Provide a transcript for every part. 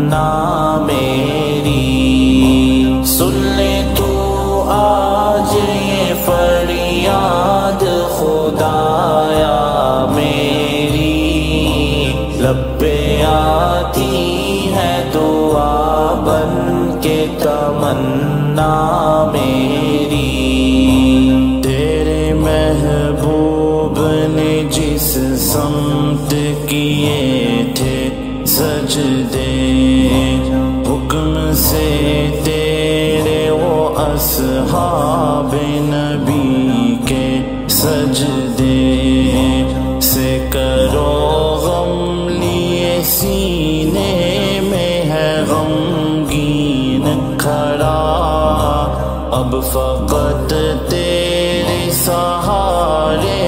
تمنا میری، سن لے تو آج یہ فریاد خدایا میری، لب پہ آتی ہے دعا بن کے تمنا میری، تیرے محبوب نے جس سمت کیے تھے سجدے، حکم سے تیرے وہ اصحاب نبی کے سجدے، سے کرو غم لیے سینے میں ہے غمگین کھڑا، اب فقط تیرے سہارے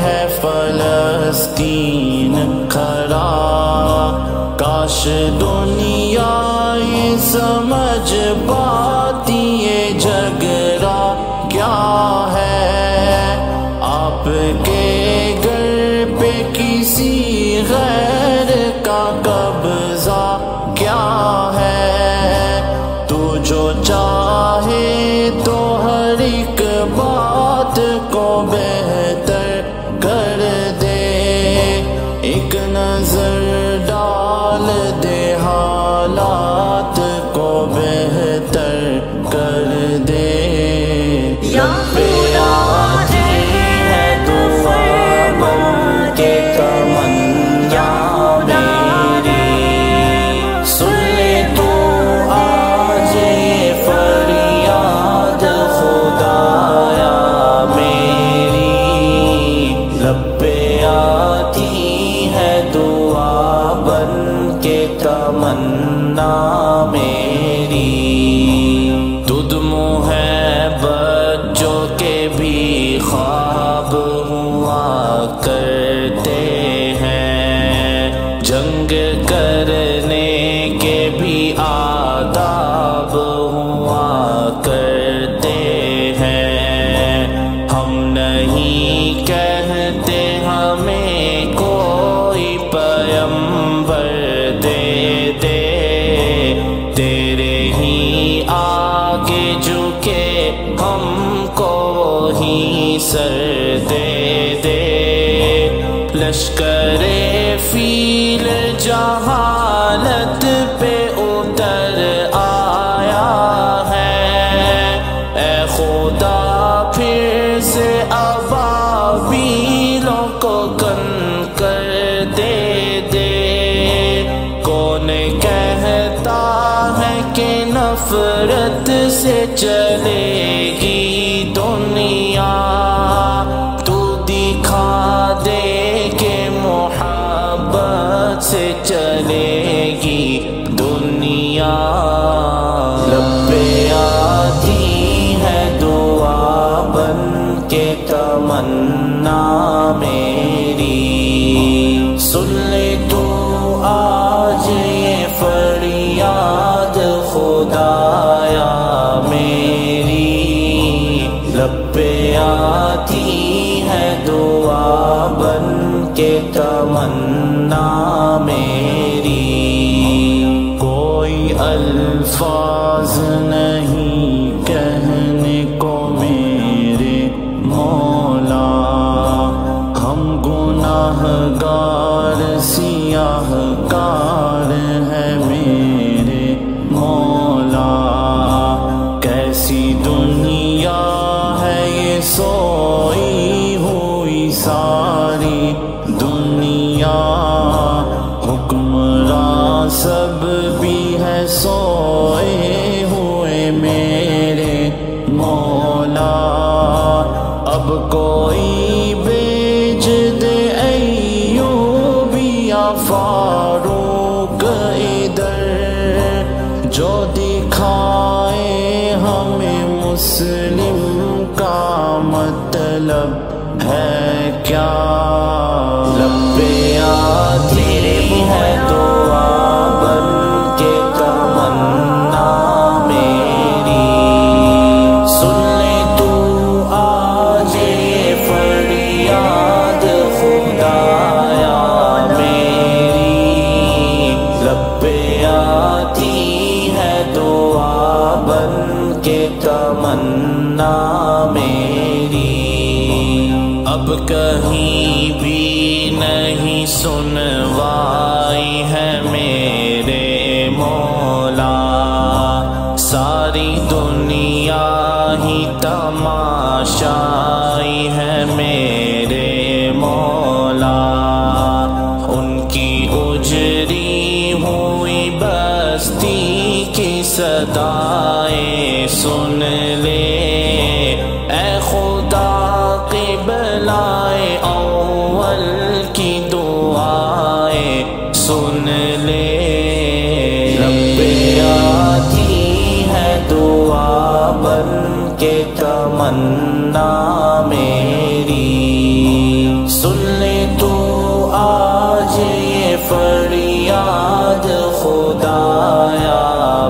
ہے فلسطین کھڑا، کاش دنیا یہ سمجھ پاتی یہ جھگڑا کیا ہے، آپ کے گھر پہ کسی غیر کا قبضہ کیا ہے، تو جو چاہے تو ہر ایک بات کو بہتر کر دے، ایک نظر ڈال دے حالات کو بہتر کر دے، تمنا میری، تدمو ہے بچوں کے بھی خواب ہوا کرتے ہیں، جنگ کرنے کے بھی آداب ہوا کرتے ہیں، ہم نہیں کہتے ہمیں کوئی پیغمبر تیرے ہی آگے جھکے ہم کو ہی سر دے دے، لشکر فیل جہالت پہ اتر آیا ہے، اے خدا پھر سے ابابیلوں کو کن کر دے دے، کون کہتا ہے کہ نفرت سے چلے گی دنیا، تو دکھا دے کہ محبت سے چلے گی دنیا، لب پہ آتی ہے دعا بن کے تمنا میری، سن لے تو آج یہ فریاد خدایا میری، لب پہ آتی ہے دعا بن کے تمنا میری، کوئی الفاظ نہیں کہنے کو میرے مولا، ہم گناہ گار سیاہ کار ہے میرے مولا، کیسی دنیا ہے یہ سوئی ہوئی ساری دنیا، حکمراں سب بھی ہے سوئے ہوئے میرے مولا، اب کوئی بھیج دے ایوب یا فاروق ادھر، جو دکھائے ہمیں مسلم کا مطلب ہے کیا، لب پہ آتی ہے دعا بن کے تمنا میری، سن لے تو آج یہ فریاد خدایا میری، لب پہ آتی تمنا میری، اب کہیں بھی نہیں سنوائی ہے میرے مولا، ساری دنیا ہی تماشائی ہے میرے مولا، ان کی اجری ہوئی بستی کی صدائیں سن لے، اے خدا قبلۂ اول کی دعائیں سن لے، رب آتی ہے دعا بن کے تمنا میری، سن لے تو آج یہ فریاد خدایا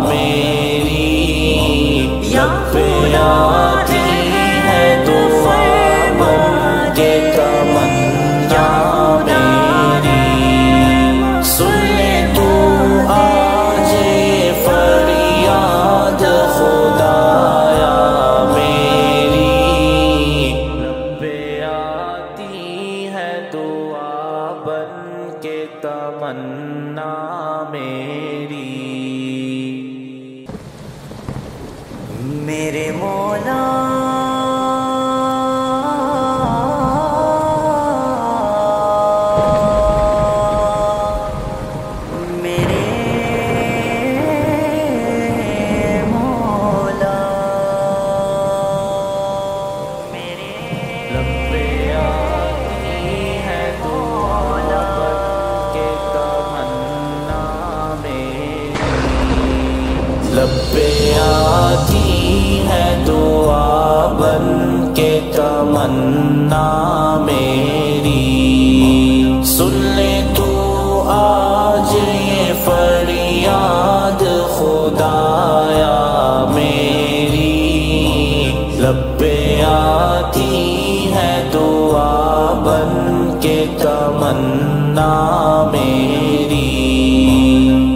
میری، رب آتی ہے دعا بن کے تمنا میری، سن لے تو آج یہ فریاد خدایا میری، رب آتی ہے دعا بن کے تمنا میری، میرے مولا میرے مولا میرے رب آتی ہے دعا بن کے تمنا میری، رب آتی ہے دعا بن کے تمنا میری، سن لے تو آج یہ فریاد خدایا میری، رب آتی ہے دعا بن کے تمنا میری،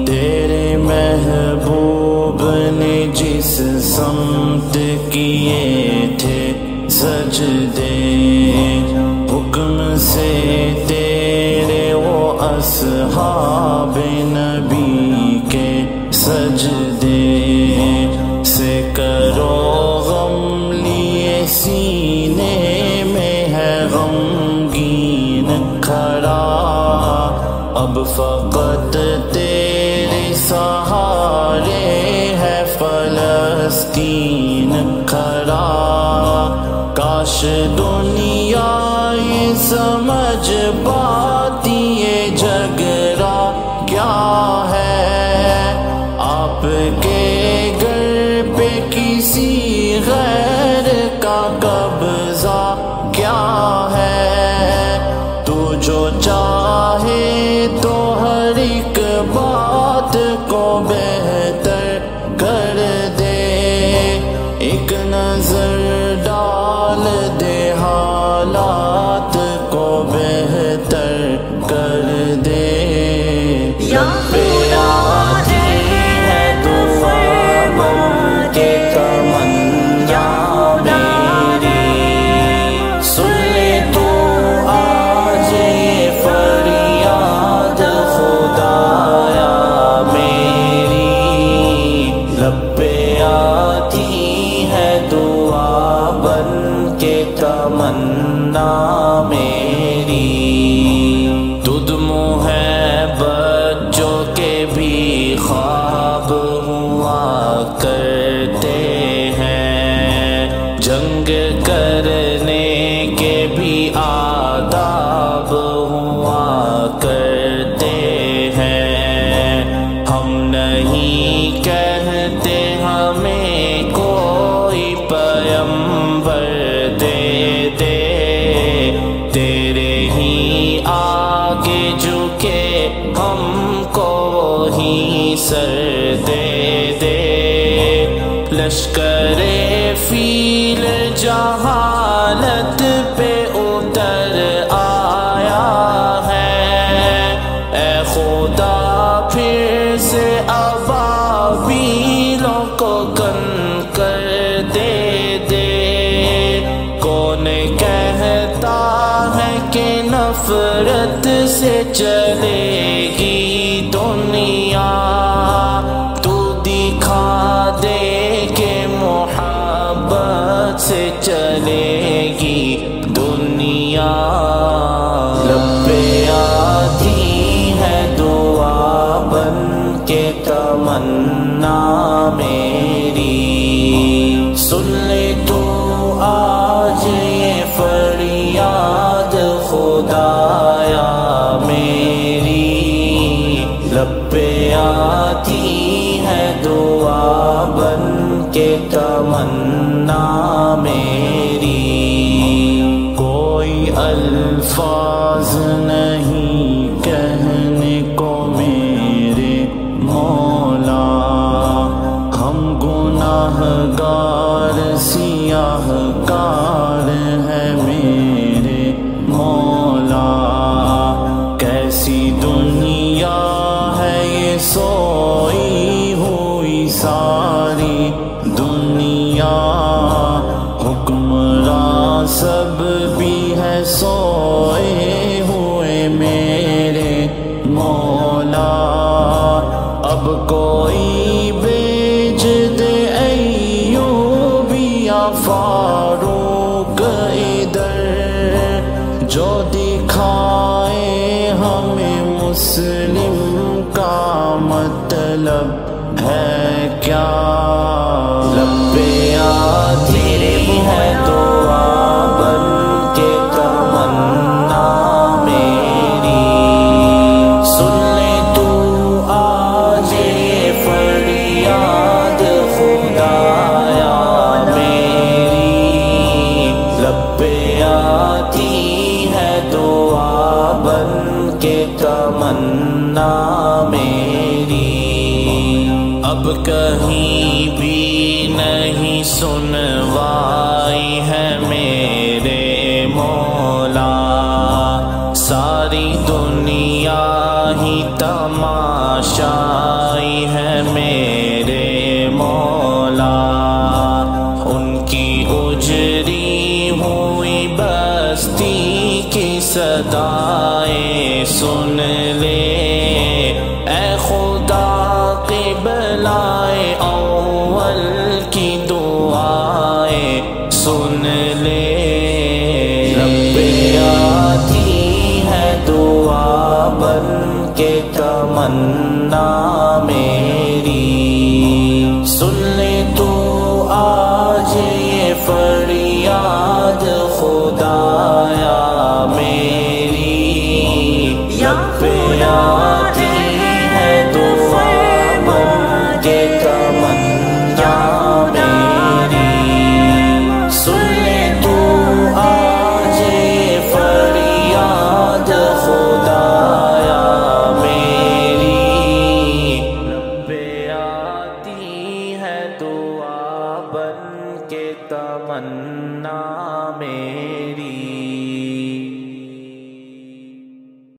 تیرے محبوب نے جس سمت کیے تھے سجدے، حکم سے تیرے وہ اصحاب نبی کے سجدے، سے کرو غم لیے سینے میں ہے غمگین کھڑا، اب فقط تیرے سہارے ہے فلسطین کھڑا، کاش دنیا یہ سمجھ پاتی یہ جھگڑا کیا ہے، آپ کے گھر پہ کسی غیر کا قبضہ کیا ہے، تو جو چاہے تو ہر ایک بات کو بہتر کر دے، ایک نظر ڈال دے حالات کو بہتر کر دے، رب آتی ہے دعا بن کے تمنا میری، سن لے تو آج یہ فریاد خدایا میری، رب آتی ہے دعا بن کے تمنا میری، تجھ محبت جو کہ بھی خواب ہوا کرتے ہیں، جنگ کرنے کے بھی آداب ہوا کرتے ہیں، ہم نہیں کہتے ہمیں کوئی پیمبر دے دے، تیرے ہی آگے جھکے ہم کو وہی سر دے دے، لشکر فیل جہالت پہ اتر آیا ہے، اے خدا پھر سے ابابیلوں کو کن کر دے، نفرت سے چلے گی دنیا، تو دکھا دے کہ محبت سے چلے گی دنیا۔ لب پہ آتی ہے دعا بن کے تمنا میری، سن لے تو آج یہ فریاد خدایا میری۔ لب پہ آتی ہے دعا بن کے تمنا میری، کوئی الفاظ نہیں کہنے کو میرے مولا، ہم گناہ گار سیاہ کار ہیں میرے مولا۔ کیسی دنیا ہے یہ سوئی ہوئی ساری دنیا، حکمراں سب بھی ہے سوئے ہوئے میرے مولا۔ اب کوئی بھیج دے ایوبی یا فاروق ادھر، جو دکھائے ہمیں مسلم کا مطلب ہے کیا۔ لب پہ آتی ہے دعا بن کے تمنا میری، سن لے تو آج یہ فریاد خدایا میری۔ لب پہ آتی ہے دعا بن کے تمنا میری، اب کہیں بھی نہیں سنوائی ہے میرے مولا، ساری دنیا ہی تماشائی ہے میرے مولا۔ ان کی اجری ہوئی بستی کی صدائیں سن لے، اے خدا قبلۂ اول کی دعائیں سن لے۔ رب پہ آتی ہے دعا بن کے تمنا میری، سن لے تو آج یہ فریاد خدایا میری۔ رب پہ آتی ہے دعا بن کے تمنا میری، سن لے تو آج یہ فریاد خدایا میری۔ رب پہ آتی ہے دعا بن کے تمنا میری۔